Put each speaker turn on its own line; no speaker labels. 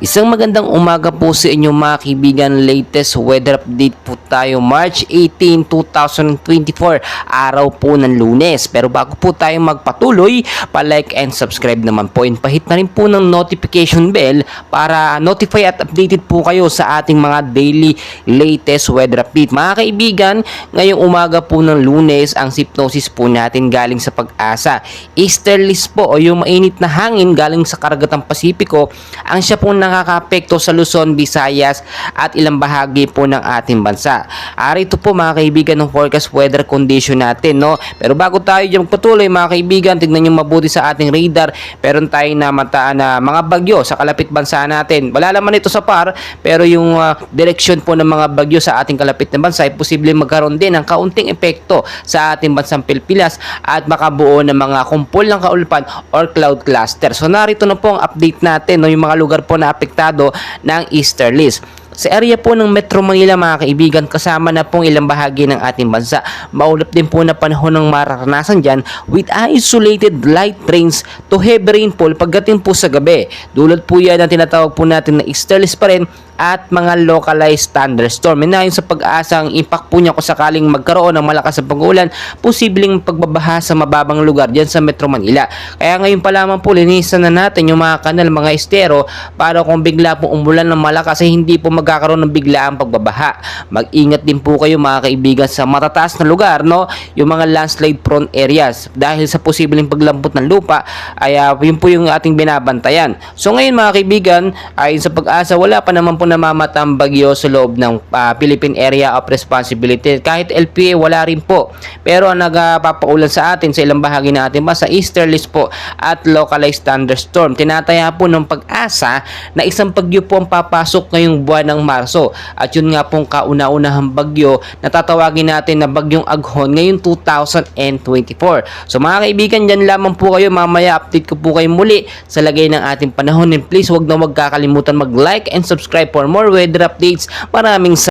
Isang magandang umaga po sa inyo mga kaibigan. Latest weather update po tayo March 18, 2024, araw po ng Lunes. Pero bago po tayo magpatuloy, pa-like and subscribe naman po. And pahit na rin po ng notification bell para notify at updated po kayo sa ating mga daily latest weather update. Mga kaibigan, ngayong umaga po ng Lunes, ang hypnosis po natin galing sa Pag-asa. Easterlies po o yung mainit na hangin galing sa karagatang Pasipiko ang siya po nakakaapekto sa Luzon, Visayas at ilang bahagi po ng ating bansa. Arito po mga kaibigan ng forecast weather condition natin, no? Pero bago tayo dyan patuloy mga kaibigan, tignan nyo mabuti sa ating radar. Meron tayong namataan na mga bagyo sa kalapit bansa natin. Wala naman ito sa PAR, pero yung direksyon po ng mga bagyo sa ating kalapit na bansa ay posibleng magkaroon din ng kaunting epekto sa ating bansang Pilipinas at makabuo ng mga kumpol ng kaulpan or cloud cluster. So narito na po ang update natin, no? Yung mga lugar po na apektado ng easterlies. Sa area po ng Metro Manila mga kaibigan, kasama na pong ilang bahagi ng ating bansa. Maulap din po na panahon ng mararanasan dyan with isolated light rains to heavy rainfall pagdating po sa gabi. Dulot po yan ang tinatawag po natin na easterlies pa rin at mga localized thunderstorm. Ayon sa Pag-asa, ang impact po niya kung sakaling magkaroon ng malakas na pag-ulan, posibleng pagbabaha sa mababang lugar dyan sa Metro Manila. Kaya ngayon pa lamang po linisan na natin yung mga kanal, mga estero para kung bigla po umulan ng malakas ay hindi po magkakaroon ng biglaang pagbabaha. Mag-ingat din po kayo mga kaibigan sa matataas na lugar, no? Yung mga landslide prone areas dahil sa posibleng paglambot ng lupa ay yun po yung ating binabantayan. So ngayon mga kaibigan, ayon sa Pag-asa, wala pa naman po namamatang bagyo sa loob ng Philippine Area of Responsibility. Kahit LPA wala rin po. Pero ang nagpapaulan sa atin sa ilang bahagi ng ating bansa, easterlies po at localized thunderstorm. Tinataya po ng Pag-asa na isang bagyo po ang papasok ngayong buwan ng Marso. At yun nga pong kauna-unahang bagyo na tatawagin natin na bagyong Aghon ngayong 2024. So mga kaibigan, dyan lamang po kayo. Mamaya update ko po kayo muli sa lagay ng ating panahon. And please, huwag na huwag kakalimutan mag-like and subscribe for more weather updates. Maraming